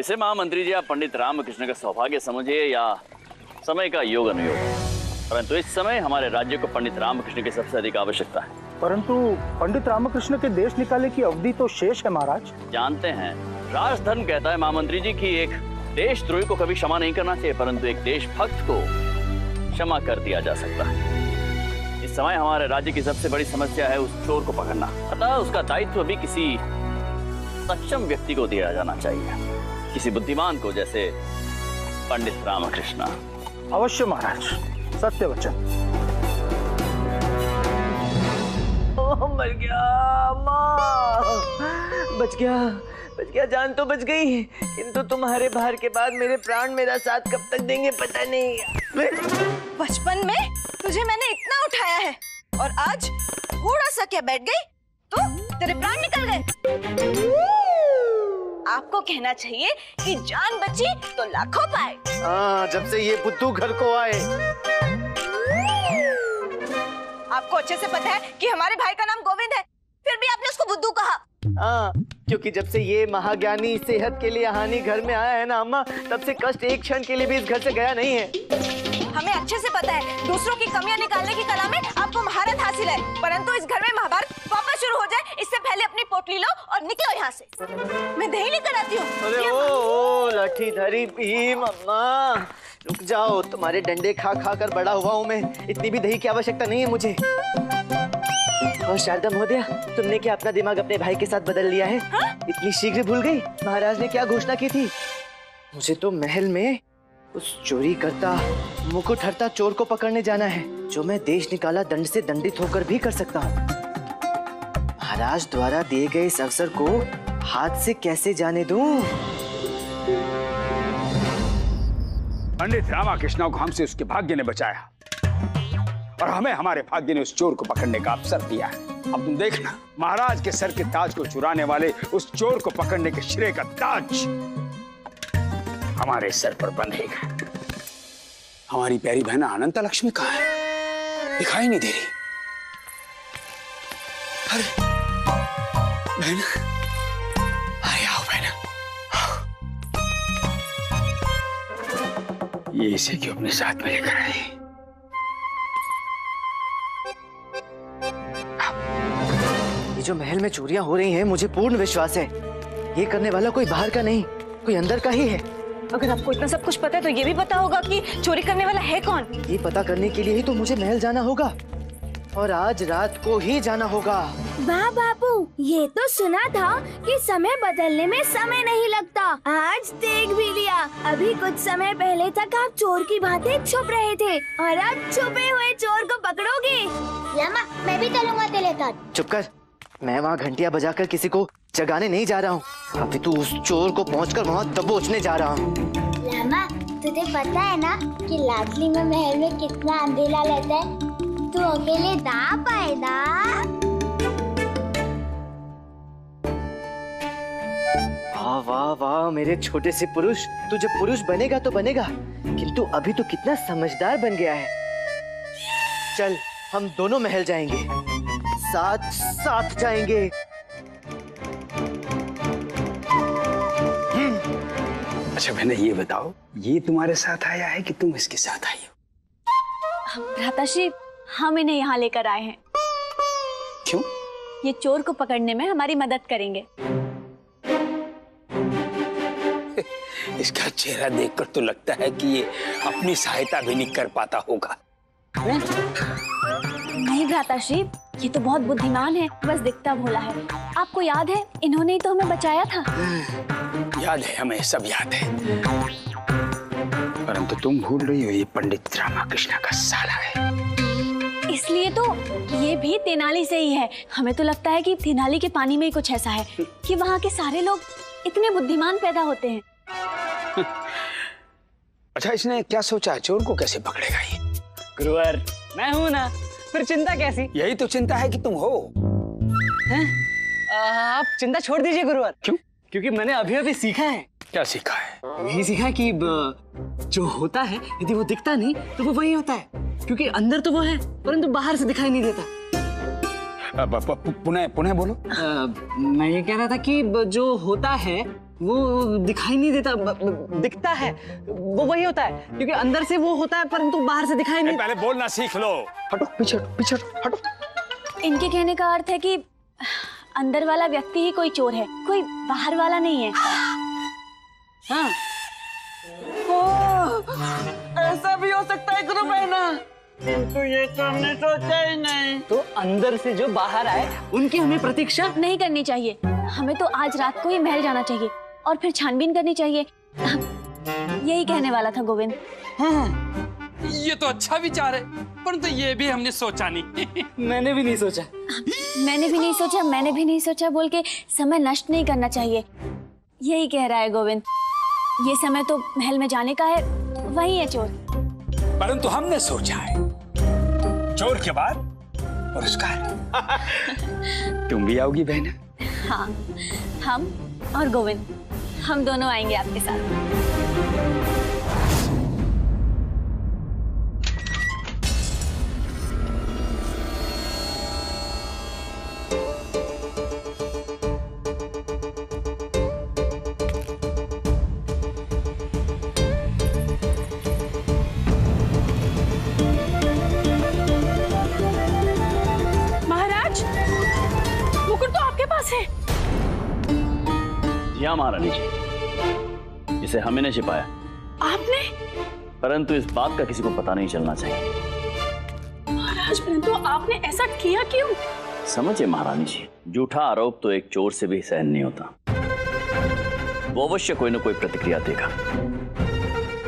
इसे महामंत्री जी आप पंडित रामकृष्ण का सौभाग्य समझिए या समय का योग अनुयोग, परंतु इस समय हमारे राज्य को पंडित रामकृष्ण की सबसे अधिक आवश्यकता है। परंतु पंडित रामकृष्ण के देश निकाले की अवधि तो शेष है महाराज। जानते हैं, राजधर्म कहता है महामंत्री जी की एक देशद्रोही को कभी क्षमा नहीं करना चाहिए, परंतु एक देशभक्त को क्षमा कर दिया जा सकता है। इस समय हमारे राज्य की सबसे बड़ी समस्या है उस चोर को पकड़ना, अतः उसका दायित्व भी किसी सक्षम व्यक्ति को दिया जाना चाहिए, किसी बुद्धिमान को, जैसे पंडित रामकृष्ण। अवश्य महाराज, सत्य वचन। मर गया माँ, बच गया, जान तो बच गई, किंतु तुम्हारे भार के बाद मेरे प्राण मेरा साथ कब तक देंगे पता नहीं। बचपन में तुझे मैंने इतना उठाया है और आज थोड़ा सा क्या बैठ गई तो तेरे प्राण निकल गए। आपको कहना चाहिए कि जान बची तो लाखों पाए। हाँ, जब से ये बुद्धू घर को आए। आपको अच्छे से पता है कि हमारे भाई का नाम गोविंद है, फिर भी आपने उसको बुद्धू कहा। हाँ, क्योंकि जब से ये महाज्ञानी सेहत के लिए हानि घर में आया है ना अम्मा, तब से कष्ट एक क्षण के लिए भी इस घर से गया नहीं है। हमें अच्छे से पता है दूसरों की कमियां निकालने की कला में आपको महारत हासिल है, परंतु इस घर में महाभारत वापस शुरू हो जाए इससे पहले अपनी पोटली लो और निकलो यहाँ से। मैं दही लेकर आती हूँ। अरे ओ लाठी धरी भीम, अम्मा रुक जाओ, तुम्हारे डंडे खा खा कर बड़ा हुआ हूँ मैं, इतनी भी दही की आवश्यकता नहीं है मुझे। और शारदा महोदया, तुमने क्या अपना दिमाग अपने भाई के साथ बदल लिया है? हा? इतनी शीघ्र भूल गई महाराज ने क्या घोषणा की थी? मुझे तो महल में उस चोरी करता मुकुट हरता चोर को पकड़ने जाना है, जो मैं देश निकाला दंड से दंडित होकर भी कर सकता हूँ। महाराज द्वारा दिए गए इस अवसर को हाथ से कैसे जाने दूं? पंडित रामकृष्ण को हमसे उसके भाग्य ने बचाया और हमें हमारे भाग्य ने उस चोर को पकड़ने का अवसर दिया है। अब तुम देखना, महाराज के सर के ताज को चुराने वाले उस चोर को पकड़ने के श्रेय का ताज हमारे सर पर बंधेगा। हमारी प्यारी बहन अनंता लक्ष्मी कहाँ है? दिखाई नहीं दे रही। अरे बहन, अरे आओ बहन, ये इसे क्यों अपने साथ में लेकर आई? ये जो महल में चोरियां हो रही हैं, मुझे पूर्ण विश्वास है ये करने वाला कोई बाहर का नहीं, कोई अंदर का ही है। अगर आपको इतना सब कुछ पता है तो ये भी पता होगा कि चोरी करने वाला है कौन। ये पता करने के लिए ही तो मुझे महल जाना होगा और आज रात को ही जाना होगा। वाह बाबू, ये तो सुना था कि समय बदलने में समय नहीं लगता। आज देख भी लिया, अभी कुछ समय पहले तक आप चोर की भांति छुप रहे थे और अब छुपे हुए चोर को पकड़ोगे। लामा, मैं भी चलूंगा तेरे साथ। चुप कर, मैं वहाँ घंटियां बजाकर किसी को जगाने नहीं जा रहा हूँ, अभी तो उस चोर को पहुँचकर वहाँ दबोचने जा रहा हूँ। लामा, तुझे पता है ना कि लाडली में महल में कितना अंधेरा रहता है, तू अकेले ना पाएगा। वाह वाह वाह मेरे छोटे से पुरुष, तू जब पुरुष बनेगा तो बनेगा, किंतु अभी तो कितना समझदार बन गया है। चल हम दोनों महल जाएंगे, साथ साथ जाएंगे। अच्छा बहने, ये बताओ, ये तुम्हारे साथ आया है कि तुम इसके साथ आई हो? भ्राताश्री, हम इन्हें यहाँ लेकर आए हैं। क्यों? ये चोर को पकड़ने में हमारी मदद करेंगे। इसका चेहरा देखकर तो लगता है कि ये अपनी सहायता भी नहीं कर पाता होगा। नहीं भ्राताश्री, ये तो बहुत बुद्धिमान है, बस दिखता भोला है। आपको याद है, इन्होंने ही तो हमें बचाया था। याद है, हमें सब याद है, परंतु तुम भूल रही हो ये पंडित रामकृष्ण का साला है। इसलिए तो ये भी तेनाली से ही है। हमें तो लगता है कि तेनाली के पानी में ही कुछ ऐसा है कि वहाँ के सारे लोग इतने बुद्धिमान पैदा होते हैं। अच्छा, इसने क्या सोचा, चोर को कैसे पकड़ेगा ये? गुरुवर, मैं हूँ ना, फिर चिंता कैसी? यही तो चिंता है कि तुम हो। हैं? आप चिंता छोड़ दीजिए गुरुवर। क्यों? क्योंकि मैंने अभी अभी सीखा है। क्या सीखा है? यही सीखा कि जो होता है यदि वो दिखता नहीं तो वो वही होता है, क्योंकि अंदर तो वो है परंतु बाहर से दिखाई नहीं देता। पुनः बोलो। मैं ये कह रहा था कि जो होता है वो दिखाई नहीं देता, दिखता है, वो वही होता है क्योंकि अंदर से वो होता है परंतु बाहर से दिखाई नहीं। पहले बोलना सीख लो। हटो पीछे पीछे हटो। इनके कहने का अर्थ है कि अंदर वाला व्यक्ति ही कोई चोर है, कोई बाहर वाला नहीं है। हाँ ऐसा भी हो सकता है गुरु बहना, किंतु ये तो हमने सोचा ही नहीं। तो अंदर से जो बाहर आए उनकी हमें प्रतीक्षा नहीं करनी चाहिए। हमें तो आज रात को ही महल जाना चाहिए और फिर छानबीन करनी चाहिए। यही कहने वाला था गोविंद। ये तो अच्छा विचार है, परंतु ये भी हमने सोचा नहीं। मैंने भी नहीं सोचा। मैंने भी नहीं सोचा बोल के समय नष्ट नहीं करना चाहिए। यही कह रहा है गोविंद। ये समय तो महल में जाने का है, वही है चोर। परंतु हमने सोचा है चोर के बाद पुरस्कार। तुम भी आओगी बहन? हाँ, हम और गोविंद, हम दोनों आएंगे आपके साथ। जी हाँ महारानी जी, इसे हमें ने छिपाया। आपने? परंतु इस बात का किसी को पता नहीं चलना चाहिए। महाराज, परंतु आपने ऐसा किया क्यों? समझे महारानी जी, झूठा आरोप तो एक चोर से भी सहन नहीं होता। वो अवश्य कोई न कोई प्रतिक्रिया देगा।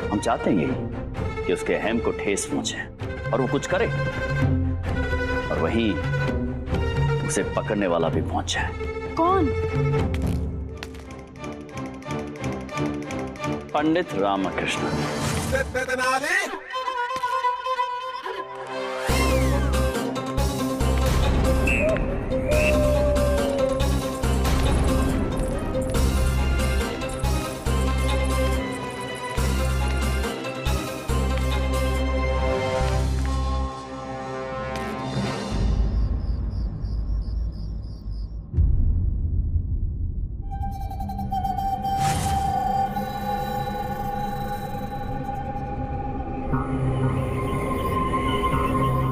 हम चाहते हैं यही कि उसके अहम को ठेस पहुंचे और वो कुछ करे, और वहीं उसे पकड़ने वाला भी पहुंच जाए। कौन? पंडित रामकृष्ण।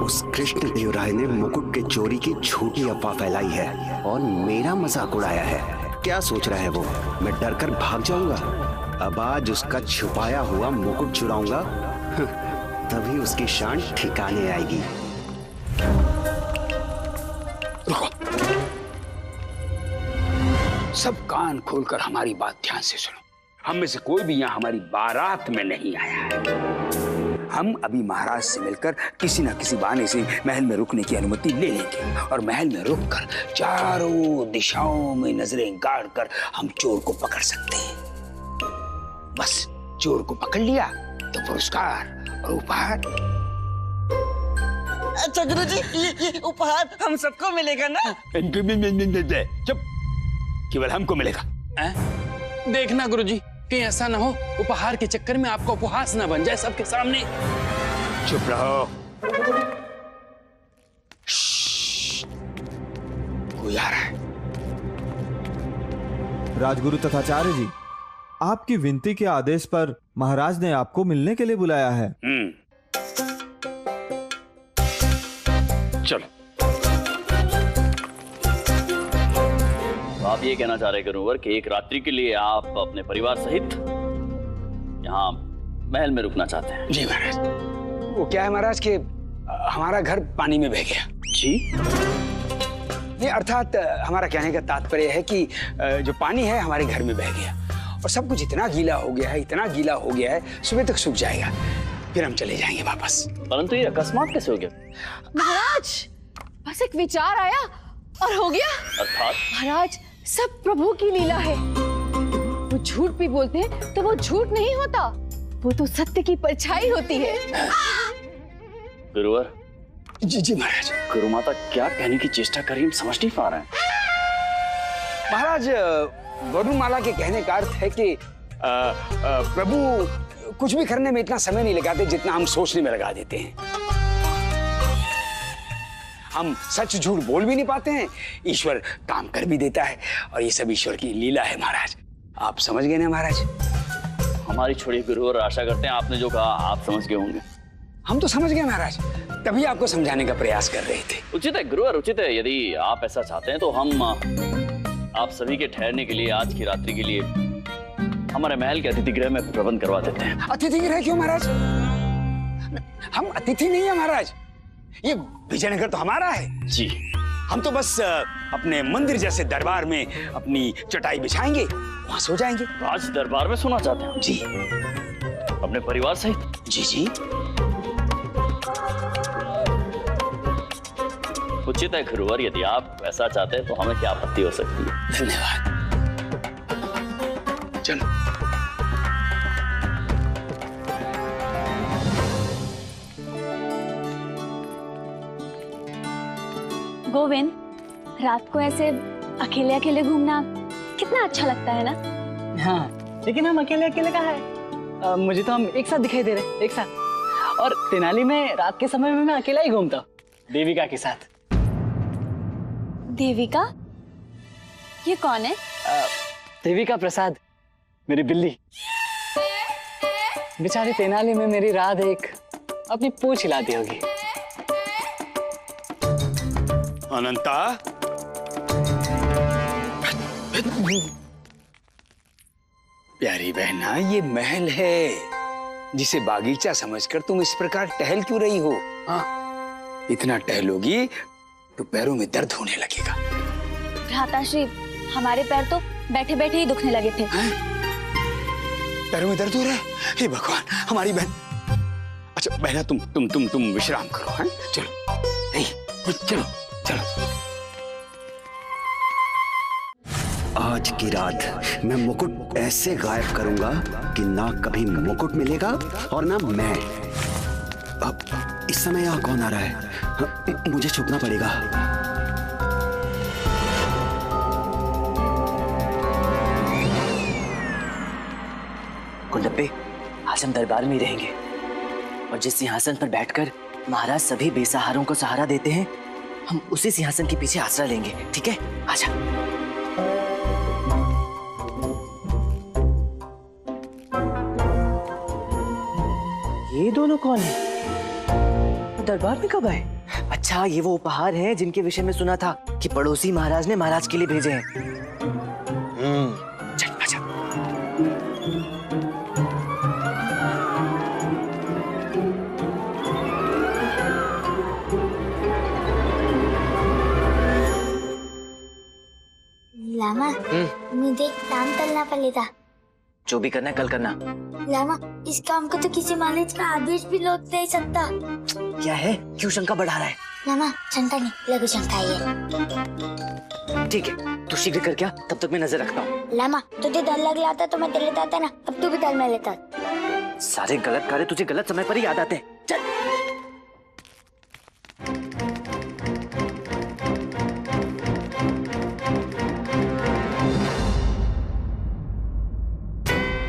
उस कृष्ण देव राय ने मुकुट के चोरी की झूठी अफवाह फैलाई है और मेरा मजाक उड़ाया है। क्या सोच रहा है वो, मैं डरकर भाग जाऊंगा? अब आज उसका छुपाया हुआ मुकुट चुराऊंगा, तभी उसकी शान ठिकाने आएगी। रुको, सब कान खोलकर हमारी बात ध्यान से सुनो। हम में से कोई भी यहाँ हमारी बारात में नहीं आया है। हम अभी महाराज से मिलकर किसी न किसी बहाने से महल में रुकने की अनुमति ले लेंगे और महल में रुककर चारों दिशाओं में नजरें गाड़ कर हम चोर को पकड़ सकते हैं। बस चोर को पकड़ लिया तो पुरस्कार और उपहार। अच्छा गुरुजी, ये उपहार हम सबको मिलेगा ना? चुप, केवल हमको मिलेगा। देखना गुरुजी, कहीं ऐसा ना हो उपहार के चक्कर में आपका उपहास ना बन जाए सबके सामने। चुप रहो, कोई आ रहा है। राजगुरु तथाचार्य जी, आपकी विनती के आदेश पर महाराज ने आपको मिलने के लिए बुलाया है। चलो। तो आप ये कहना चाह रहे गुरुवर कि एक रात्रि के लिए आप अपने परिवार सहित यहाँ महल में रुकना चाहते हैं? जी महाराज। वो क्या है महाराज कि हमारा घर पानी में बह गया। जी? ये अर्थात हमारा कहने का तात्पर्य है कि जो पानी है हमारे घर में बह गया और सब कुछ इतना गीला हो गया है, इतना गीला हो गया है, सुबह तक सूख जाएगा, फिर हम चले जाएंगे वापस। परंतु ये अकस्मात कैसे हो गया? महाराज, बस एक विचार आया और हो गया। अर्थात? महाराज, सब प्रभु की लीला है। वो झूठ भी बोलते हैं तो वो झूठ नहीं होता, वो तो सत्य की परछाई होती है। गुरुवर। जी जी महाराज। गुरु माता क्या कहने की चेष्टा कर रही, हम समझ नहीं पा रहे हैं। महाराज, वरुणमाला के कहने का अर्थ है कि प्रभु कुछ भी करने में इतना समय नहीं लगाते जितना हम सोचने में लगा देते हैं। हम सच झूठ बोल भी नहीं पाते हैं, ईश्वर काम कर भी देता है और ये सब ईश्वर की लीला है महाराज। आप समझ गए ना महाराज? हमारी छोड़िए गुरु, और आशा करते हैं आपने जो कहा आप समझ गए होंगे। हम तो समझ गए महाराज, तभी आपको समझाने का प्रयास कर रहे थे। उचित है गुरु, और उचित है। यदि आप ऐसा चाहते हैं तो हम आप सभी के ठहरने के लिए आज की रात्रि के लिए हमारे महल के अतिथि गृह में प्रबंध करवा देते हैं। अतिथि गृह क्यों महाराज? हम अतिथि नहीं है महाराज, ये विजयनगर तो हमारा है। जी, हम तो बस अपने मंदिर जैसे दरबार में अपनी चटाई बिछाएंगे, वहां सो जाएंगे। राज दरबार में सोना चाहते हैं? जी, अपने परिवार सहित? जी जी। उचित है गुरु, और यदि आप ऐसा चाहते हैं तो हमें क्या आपत्ति हो सकती है। धन्यवाद। चलो। गोविंद, रात को ऐसे अकेले अकेले घूमना कितना अच्छा लगता है ना? हाँ, लेकिन हम अकेले अकेले कहाँ है? मुझे तो हम एक साथ दिखाई दे रहे, एक साथ। और तेनाली में रात के समय में मैं अकेला ही घूमता हूँ, देविका के साथ। देविका? ये कौन है? देविका प्रसाद, मेरी बिल्ली। बेचारे तेनाली में मेरी रात एक अपनी पूंछ हिलाती होगी। अनंता, प्यारी बहना, ये महल है जिसे बागीचा समझकर तुम इस प्रकार टहल क्यों रही हो? हाँ, इतना टहलोगी तो पैरों में दर्द होने लगेगा। भ्राताश्री, हमारे पैर तो बैठे बैठे ही दुखने लगे थे। पैरों में दर्द हो रहा है? हे भगवान, हमारी बहन। अच्छा बहना, तुम विश्राम करो। हैं? चलो, चलो चलो। आज की रात मैं मुकुट ऐसे गायब करूंगा कि ना कभी मुकुट मिलेगा और ना मैं। अब इस समय यहाँ कौन आ रहा है? मुझे छुपना पड़ेगा। गुंडप्पे, आज हम दरबार में ही रहेंगे, और जिस सिंहासन पर बैठकर महाराज सभी बेसहारों को सहारा देते हैं, हम उसी सिंहासन के पीछे आसरा लेंगे। ठीक है? आजा। ये दोनों कौन है? दरबार में कब आए? अच्छा, ये वो उपहार हैं जिनके विषय में सुना था कि पड़ोसी महाराज ने महाराज के लिए भेजे हैं। चल आजा। लामा, मुझे एक काम करना पड़ेगा। जो भी करना है कल करना। लामा, इस काम को तो किसी महाराज का आदेश भी लौट नहीं सकता। क्या है? क्यों शंका बढ़ा रहा है? लामा, शंका नहीं, लघु शंका है। ठीक है, तू शीघ्र कर, क्या तब तक मैं नजर रखता हूँ। लामा, तुझे डर लग रहा था तो मैं डर लेता था ना, अब तू भी डर में लेता। सारे गलत कार्य तुझे गलत समय पर ही याद आते हैं। चल।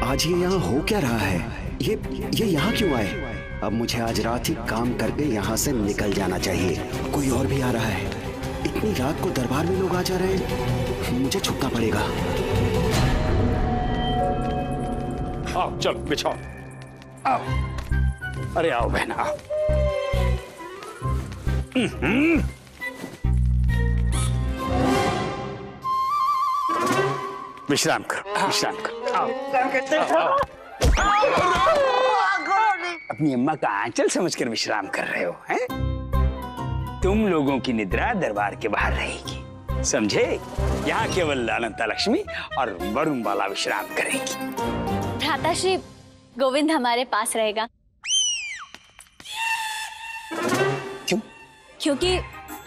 आज ये यहाँ हो क्या रहा है? ये यहाँ क्यों आए? अब मुझे आज रात ही काम करके यहाँ से निकल जाना चाहिए। कोई और भी आ रहा है। इतनी रात को दरबार में लोग आ जा रहे हैं, मुझे छुपना पड़ेगा। आओ, चलो बिछाओ। आओ, अरे आओ बहना, आओ। विश्राम करो, विश्राम करो। आओ, अपनी अम्मा का आंचल समझकर विश्राम कर रहे हो, हैं? तुम लोगों की निद्रा दरबार के बाहर रहेगी, समझे? यहाँ केवल अनंता लक्ष्मी और वरुण बाला विश्राम करेंगी। भ्राताश्री, गोविंद हमारे पास रहेगा। क्यों? क्योंकि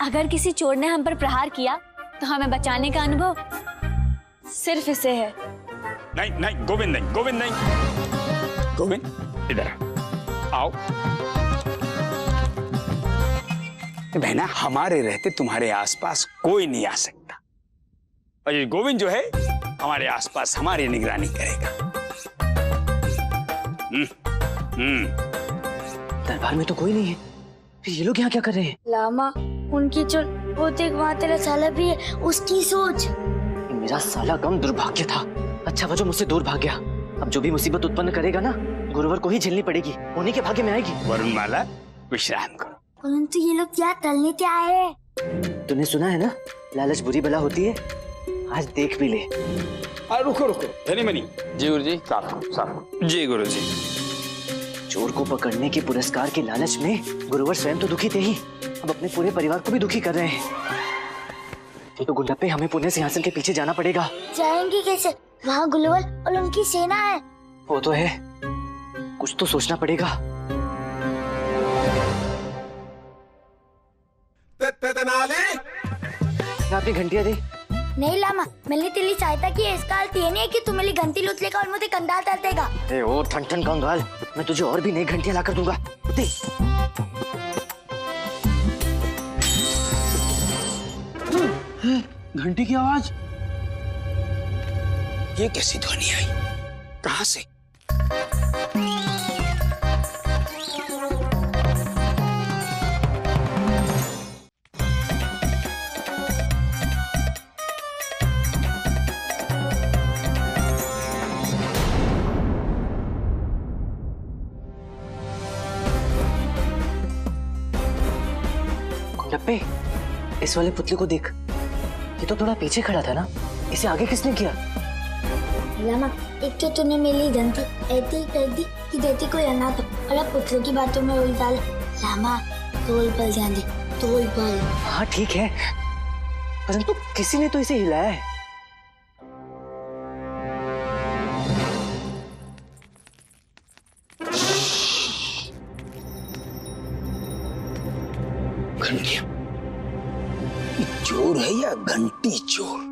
अगर किसी चोर ने हम पर प्रहार किया तो हमें बचाने का अनुभव सिर्फ इसे है। नहीं नहीं गोविंद, नहीं गोविंद, नहीं गोविंद, इधर आओ। बहना, हमारे रहते तुम्हारे आसपास कोई नहीं आ सकता, और ये गोविंद जो है हमारे आसपास हमारी निगरानी करेगा। दरबार में तो कोई नहीं है, फिर ये लोग यहाँ क्या कर रहे हैं? लामा, उनकी जो वो देख, वहाँ तेरा साला भी है, उसकी सोच। मेरा साला कम दुर्भाग्य था, अच्छा वो जो मुझसे दूर भाग गया, अब जो भी मुसीबत उत्पन्न करेगा ना, गुरुवर को ही झेलनी पड़ेगी, उन्हीं के भाग्य में आएगी। वरुणमाला विश्राम करो। परंतु ये लोग क्या तलने क्या आए हैं? तूने सुना है ना, लालच बुरी बला होती है। आज देख भी ले। रुको रुको धनी मनी। जी गुरुजी। साफ। जी गुरुजी। चोर को पकड़ने के पुरस्कार के लालच में गुरुवर स्वयं तो दुखी थे ही, अब अपने पूरे परिवार को भी दुखी कर रहे हैं। तो गुंडप्पे हमें पुण्य सिंहासन के पीछे जाना पड़ेगा। जाएंगे कैसे? वहाँ गुरुवर और उनकी सेना है। वो तो है, कुछ तो सोचना पड़ेगा। अपनी घंटिया दे। नहीं लामा, मैंने तेरी सहायता की है, इसका अर्थ ये नहीं है कि तू मेरी घंटी लूट लेगा और मुझे कंधार कर देगा। ए ओ ठन कंगाल, मैं तुझे और भी नई घंटियां लाकर दूंगा। दे। घंटी की आवाज, ये कैसी ध्वनि आई? कहाँ से? गुंडप्पे, इस वाले पुतले को देख, ये तो थोड़ा पीछे खड़ा था ना, इसे आगे किसने किया? लामा, एक तो तूने मेरी घंटी ऐसी ही कर दी कि जैसे कोई अनाथ, और अब पुतलों की बातों में उलझा। लामा, तोल पर ध्यान दे, तोल पर। हाँ ठीक है, परंतु किसी ने तो इसे हिलाया है। घंटियां, चोर है या घंटी चोर?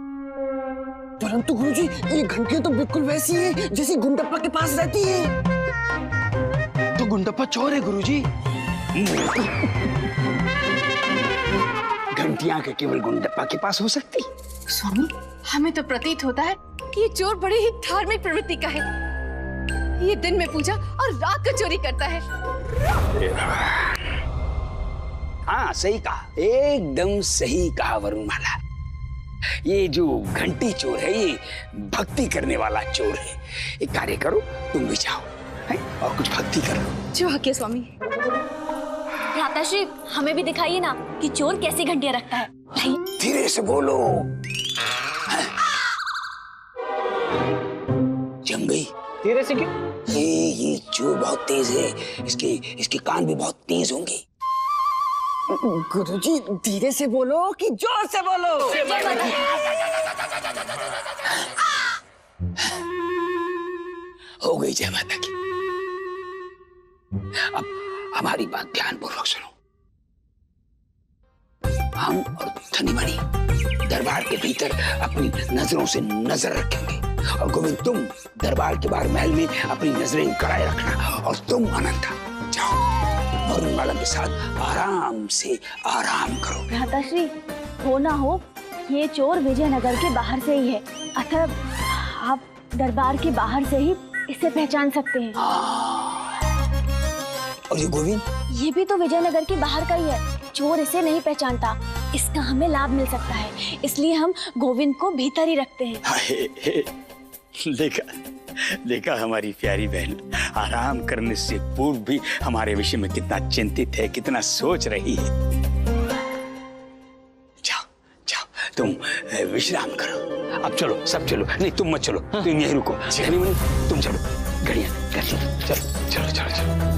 परंतु गुरुजी, ये घंटियां तो बिल्कुल वैसी है जैसी गुंडप्पा के पास रहती है। तो गुंडप्पा चोर है गुरुजी। घंटियां के केवल गुंडप्पा के पास हो सकती। स्वामी, हमें तो प्रतीत होता है कि ये चोर बड़ी ही धार्मिक प्रवृत्ति का है। ये दिन में पूजा और रात को चोरी करता है। हाँ सही कहा, एकदम सही कहा वरुणमाला। ये जो घंटी चोर है, ये भक्ति करने वाला चोर है। एक कार्य करो, तुम भी जाओ है? और कुछ भक्ति करो। जो हक है स्वामी। भ्राताश्री, हमें भी दिखाइए ना कि चोर कैसी घंटियां रखता है। धीरे से बोलो। जम गई। धीरे से क्यों? ये चोर बहुत तेज है, इसके कान भी बहुत तेज होंगे। गुरुजी, धीरे से बोलो कि जोर से बोलो। हो गई जय माता की। अब हमारी बात ध्यानपूर्वक सुनो। हम और धनीमणि दरबार के भीतर अपनी नजरों से नजर रखेंगे, और गोविंद तुम दरबार के बाहर महल में अपनी नजरें कराए रखना, और तुम अनंता जाओ वरुणमाला के साथ आराम से आराम करो। भ्राताश्री, हो ना हो ये चोर विजयनगर के बाहर से ही है, अतः आप दरबार के बाहर से ही इसे पहचान सकते हैं। और ये गोविंद? ये भी तो विजयनगर के बाहर का ही है, चोर इसे नहीं पहचानता, इसका हमें लाभ मिल सकता है, इसलिए हम गोविंद को भीतर ही रखते हैं। देखा हमारी प्यारी बहन आराम करने से पूर्व भी हमारे विषय में कितना चिंतित है, कितना सोच रही है। जाओ जाओ, तुम विश्राम करो। अब चलो, सब चलो। नहीं तुम मत चलो, तुम यहीं रुको। तुम चलो, घड़ियां कर लो। चलो चलो चलो चलो।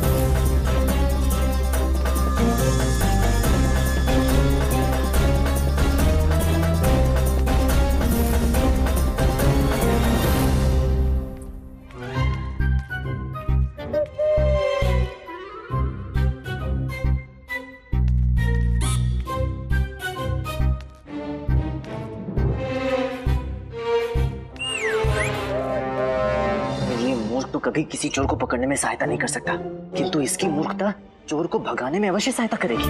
तो कभी किसी चोर को पकड़ने में सहायता नहीं कर सकता, किंतु इसकी मूर्खता चोर को भगाने में अवश्य सहायता करेगी।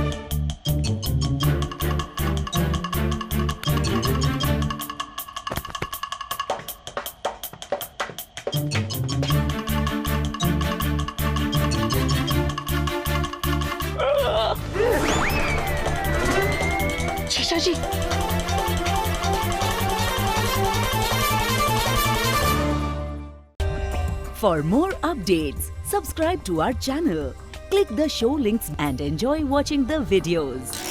जीजा जी, For more updates, subscribe to our channel, click the show links and enjoy watching the videos.